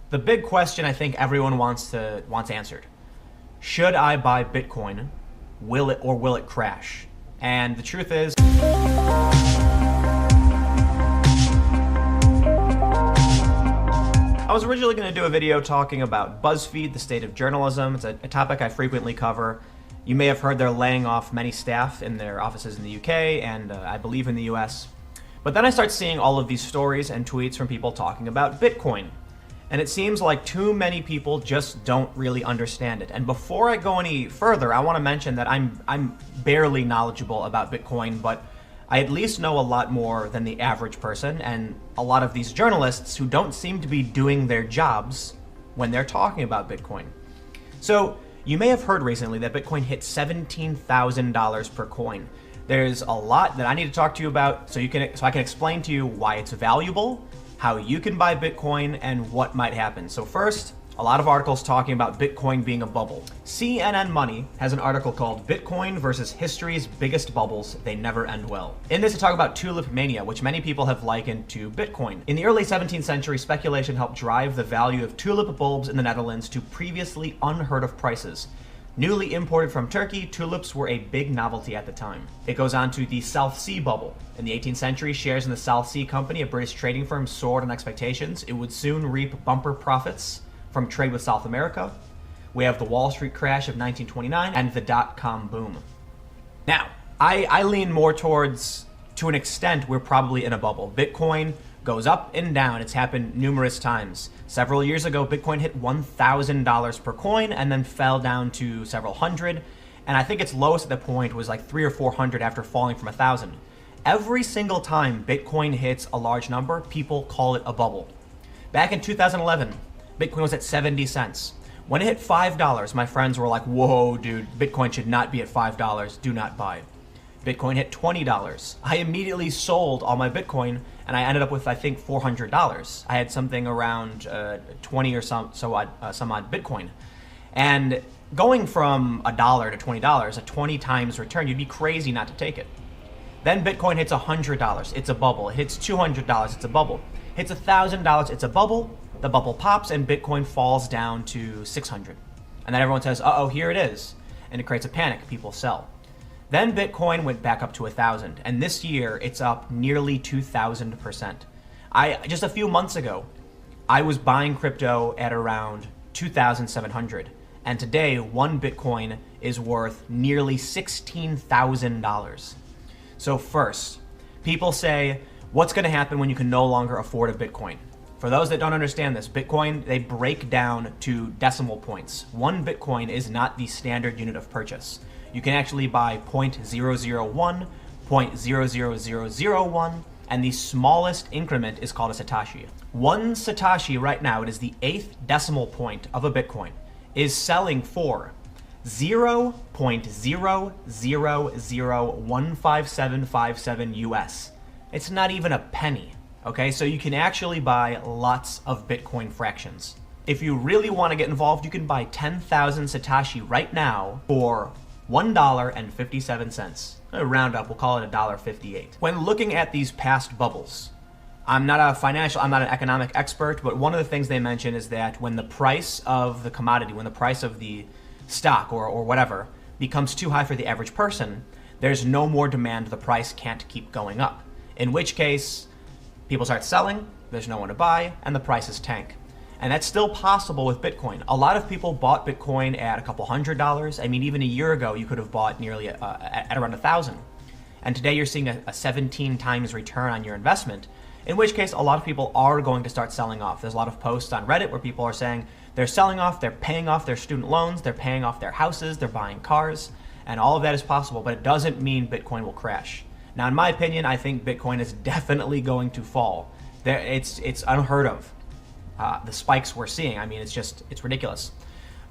The big question I think everyone wants answered. Should I buy Bitcoin? Will it crash? And the truth is, I was originally going to do a video talking about BuzzFeed, the state of journalism. It's a topic I frequently cover. You may have heard they're laying off many staff in their offices in the UK and I believe in the US. But then I start seeing all of these stories and tweets from people talking about Bitcoin. And it seems like too many people just don't really understand it. And before I go any further, I want to mention that I'm barely knowledgeable about Bitcoin, but I at least know a lot more than the average person and a lot of these journalists who don't seem to be doing their jobs when they're talking about Bitcoin. So you may have heard recently that Bitcoin hit $17,000 per coin. There's a lot that I need to talk to you about so I can explain to you why it's valuable, how you can buy Bitcoin, and what might happen. So first, a lot of articles talking about Bitcoin being a bubble. CNN Money has an article called Bitcoin versus History's Biggest Bubbles, They Never End Well. In this, they talk about tulip mania, which many people have likened to Bitcoin. In the early 17th century, speculation helped drive the value of tulip bulbs in the Netherlands to previously unheard of prices. Newly imported from Turkey, tulips were a big novelty at the time. It goes on to the South Sea bubble. In the 18th century, shares in the South Sea Company, a British trading firm, soared on expectations. It would soon reap bumper profits from trade with South America. We have the Wall Street crash of 1929 and the dot-com boom. Now, I lean more towards, to an extent, we're probably in a bubble. Bitcoin goes up and down. It's happened numerous times. Several years ago, Bitcoin hit $1,000 per coin and then fell down to several hundred. And I think its lowest at the point was like 300 or 400 after falling from 1,000. Every single time Bitcoin hits a large number, people call it a bubble. Back in 2011, Bitcoin was at 70 cents. When it hit $5, my friends were like, whoa, dude, Bitcoin should not be at $5. Do not buy. Bitcoin hit $20. I immediately sold all my Bitcoin and I ended up with, I think, $400. I had something around 20 or some odd Bitcoin. And going from $1 to $20, a 20 times return, you'd be crazy not to take it. Then Bitcoin hits $100, it's a bubble. It hits $200, it's a bubble. Hits $1,000, it's a bubble. The bubble pops and Bitcoin falls down to 600. And then everyone says, uh-oh, here it is. And it creates a panic, people sell. Then Bitcoin went back up to 1,000, and this year it's up nearly 2,000%. Just a few months ago, I was buying crypto at around 2,700, and today one Bitcoin is worth nearly $16,000. So first, people say, what's going to happen when you can no longer afford a Bitcoin? For those that don't understand this, Bitcoin, they break down to decimal points. One Bitcoin is not the standard unit of purchase. You can actually buy 0.001, 0.00001, and the smallest increment is called a Satoshi. One Satoshi right now, it is the 8th decimal point of a Bitcoin, is selling for 0.000015757 US. It's not even a penny, okay? So you can actually buy lots of Bitcoin fractions. If you really want to get involved, you can buy 10,000 Satoshi right now for $1.57. Round up, we'll call it $1.58. When looking at these past bubbles, I'm not an economic expert, but one of the things they mention is that when the price of the commodity, when the price of the stock or whatever becomes too high for the average person, there's no more demand, the price can't keep going up. In which case, people start selling, there's no one to buy, and the prices tank. And that's still possible with Bitcoin. A lot of people bought Bitcoin at a couple $100. I mean, even a year ago, you could have bought nearly at around 1,000. And today you're seeing a 17 times return on your investment, in which case a lot of people are going to start selling off. There's a lot of posts on Reddit where people are saying they're selling off, they're paying off their student loans, they're paying off their houses, they're buying cars, and all of that is possible, but it doesn't mean Bitcoin will crash. Now, in my opinion, I think Bitcoin is definitely going to fall. It's unheard of. The spikes we're seeing, I mean, it's ridiculous.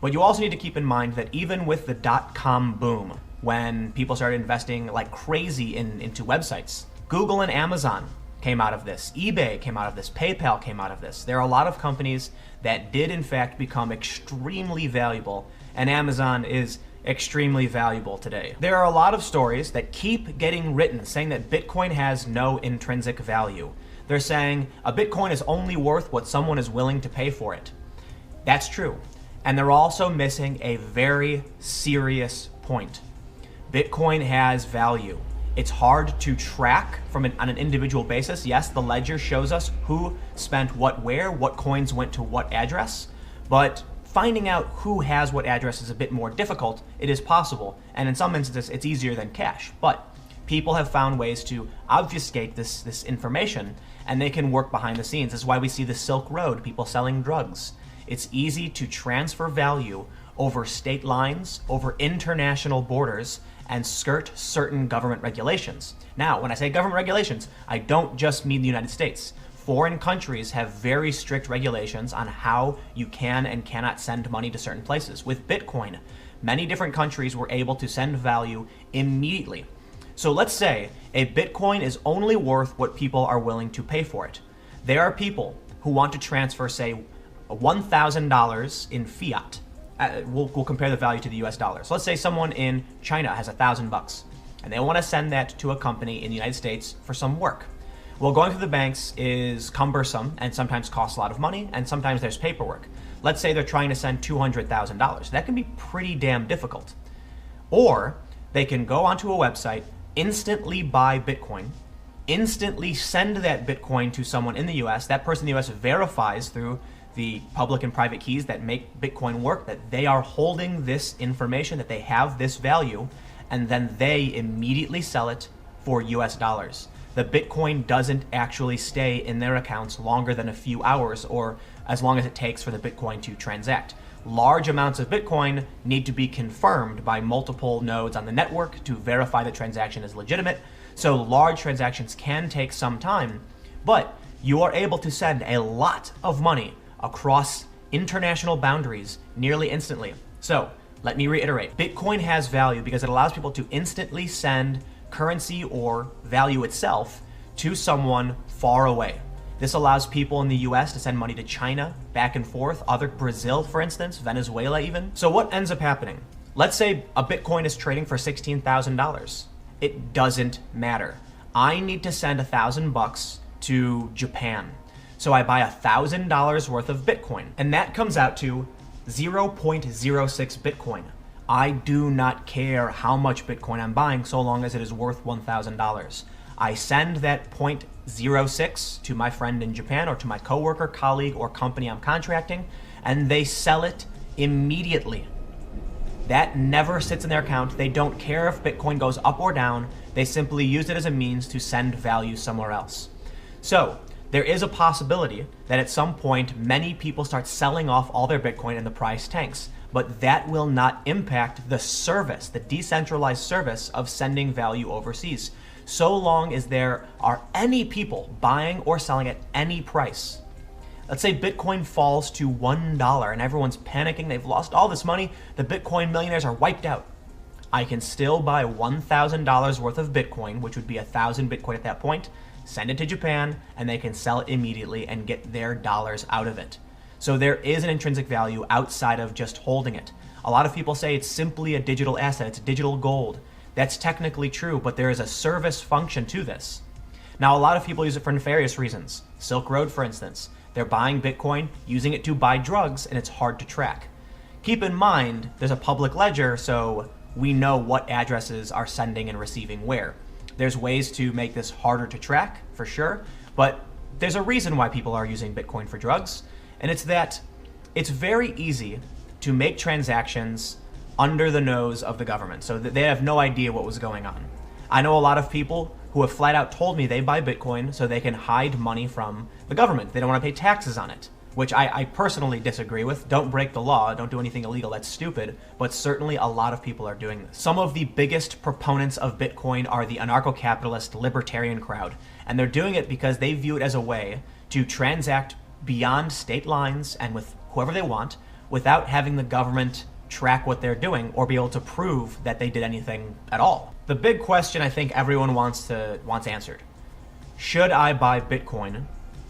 But you also need to keep in mind that even with the dot-com boom, when people started investing like crazy into websites, Google and Amazon came out of this, eBay came out of this, PayPal came out of this. There are a lot of companies that did in fact become extremely valuable, and Amazon is extremely valuable today. There are a lot of stories that keep getting written saying that Bitcoin has no intrinsic value. They're saying a Bitcoin is only worth what someone is willing to pay for it. That's true. And they're also missing a very serious point. Bitcoin has value. It's hard to track on an individual basis. Yes, the ledger shows us who spent what where, what coins went to what address, but finding out who has what address is a bit more difficult. It is possible, and in some instances, it's easier than cash. But people have found ways to obfuscate this information, and they can work behind the scenes. This is why we see the Silk Road, people selling drugs. It's easy to transfer value over state lines, over international borders, and skirt certain government regulations. Now, when I say government regulations, I don't just mean the United States. Foreign countries have very strict regulations on how you can and cannot send money to certain places. With Bitcoin, many different countries were able to send value immediately. So let's say a Bitcoin is only worth what people are willing to pay for it. There are people who want to transfer, say, $1,000 in fiat. We'll compare the value to the US dollar. So let's say someone in China has $1,000 and they want to send that to a company in the United States for some work. Well, going through the banks is cumbersome and sometimes costs a lot of money, and sometimes there's paperwork. Let's say they're trying to send $200,000. That can be pretty damn difficult. Or they can go onto a website, instantly buy Bitcoin, instantly send that Bitcoin to someone in the US. That person in the US verifies through the public and private keys that make Bitcoin work that they are holding this information, that they have this value, and then they immediately sell it for US dollars. The Bitcoin doesn't actually stay in their accounts longer than a few hours, or as long as it takes for the Bitcoin to transact. Large amounts of Bitcoin need to be confirmed by multiple nodes on the network to verify the transaction is legitimate. So large transactions can take some time, but you are able to send a lot of money across international boundaries nearly instantly. So let me reiterate, Bitcoin has value because it allows people to instantly send currency or value itself to someone far away. This allows people in the US to send money to China, back and forth, Brazil, for instance, Venezuela even. So what ends up happening? Let's say a Bitcoin is trading for $16,000. It doesn't matter. I need to send $1,000 to Japan. So I buy $1,000 worth of Bitcoin, and that comes out to 0.06 Bitcoin. I do not care how much Bitcoin I'm buying so long as it is worth $1,000. I send that 0.06 to my friend in Japan or to my coworker, colleague, or company I'm contracting, and they sell it immediately. That never sits in their account. They don't care if Bitcoin goes up or down. They simply use it as a means to send value somewhere else. So there is a possibility that at some point many people start selling off all their Bitcoin and the price tanks, but that will not impact the service, the decentralized service of sending value overseas, so long as there are any people buying or selling at any price. Let's say Bitcoin falls to $1 and everyone's panicking, they've lost all this money, the Bitcoin millionaires are wiped out. I can still buy $1,000 worth of Bitcoin, which would be 1,000 Bitcoin at that point, send it to Japan, and they can sell it immediately and get their dollars out of it. So there is an intrinsic value outside of just holding it. A lot of people say it's simply a digital asset, it's digital gold. That's technically true, but there is a service function to this. Now, a lot of people use it for nefarious reasons. Silk Road, for instance. They're buying Bitcoin, using it to buy drugs, and it's hard to track. Keep in mind, there's a public ledger, so we know what addresses are sending and receiving where. There's ways to make this harder to track, for sure, but there's a reason why people are using Bitcoin for drugs, and it's that it's very easy to make transactions under the nose of the government, so that they have no idea what was going on. I know a lot of people who have flat out told me they buy Bitcoin so they can hide money from the government. They don't want to pay taxes on it, which I personally disagree with. Don't break the law, don't do anything illegal, that's stupid, but certainly a lot of people are doing this. Some of the biggest proponents of Bitcoin are the anarcho-capitalist libertarian crowd, and they're doing it because they view it as a way to transact beyond state lines and with whoever they want without having the government track what they're doing or be able to prove that they did anything at all. The big question I think everyone wants answered. Should I buy Bitcoin?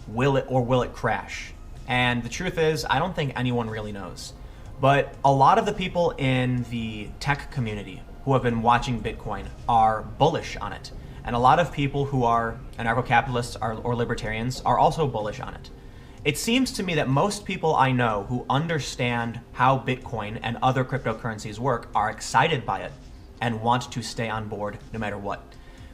Will it crash? And the truth is, I don't think anyone really knows. But a lot of the people in the tech community who have been watching Bitcoin are bullish on it. And a lot of people who are anarcho-capitalists or libertarians are also bullish on it. It seems to me that most people I know who understand how Bitcoin and other cryptocurrencies work are excited by it and want to stay on board no matter what.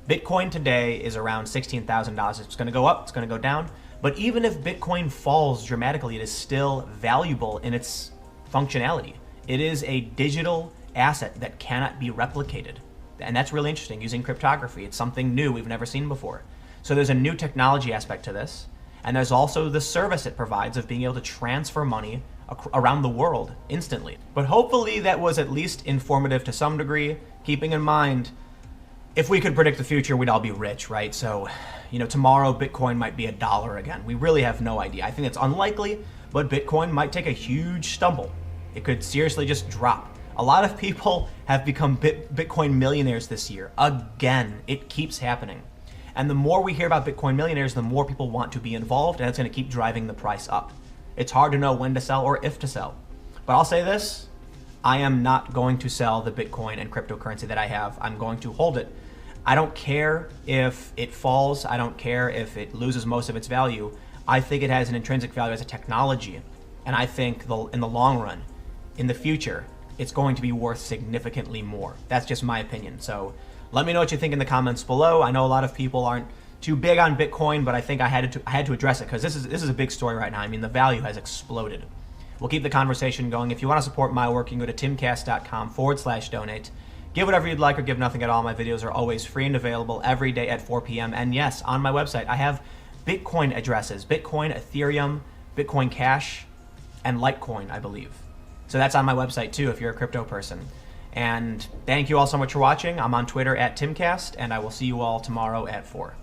Bitcoin today is around $16,000. It's going to go up, it's going to go down. But even if Bitcoin falls dramatically, it is still valuable in its functionality. It is a digital asset that cannot be replicated. And that's really interesting, using cryptography. It's something new we've never seen before. So there's a new technology aspect to this. And there's also the service it provides of being able to transfer money around the world instantly. But hopefully that was at least informative to some degree, keeping in mind, if we could predict the future, we'd all be rich, right? So, tomorrow Bitcoin might be $1 again. We really have no idea. I think it's unlikely, but Bitcoin might take a huge stumble. It could seriously just drop. A lot of people have become Bitcoin millionaires this year. Again, it keeps happening. And the more we hear about Bitcoin millionaires, the more people want to be involved, and it's going to keep driving the price up. It's hard to know when to sell or if to sell. But I'll say this, I am not going to sell the Bitcoin and cryptocurrency that I have. I'm going to hold it. I don't care if it falls. I don't care if it loses most of its value. I think it has an intrinsic value as a technology. And I think in the long run, in the future, it's going to be worth significantly more. That's just my opinion. So let me know what you think in the comments below. I know a lot of people aren't too big on Bitcoin, but I think I had to address it because this is a big story right now. I mean, the value has exploded. We'll keep the conversation going. If you want to support my work, you can go to timcast.com/donate. Give whatever you'd like or give nothing at all. My videos are always free and available every day at 4 p.m. And yes, on my website, I have Bitcoin addresses, Bitcoin, Ethereum, Bitcoin Cash, and Litecoin, I believe. So that's on my website too if you're a crypto person. And thank you all so much for watching. I'm on Twitter at Timcast, and I will see you all tomorrow at 4.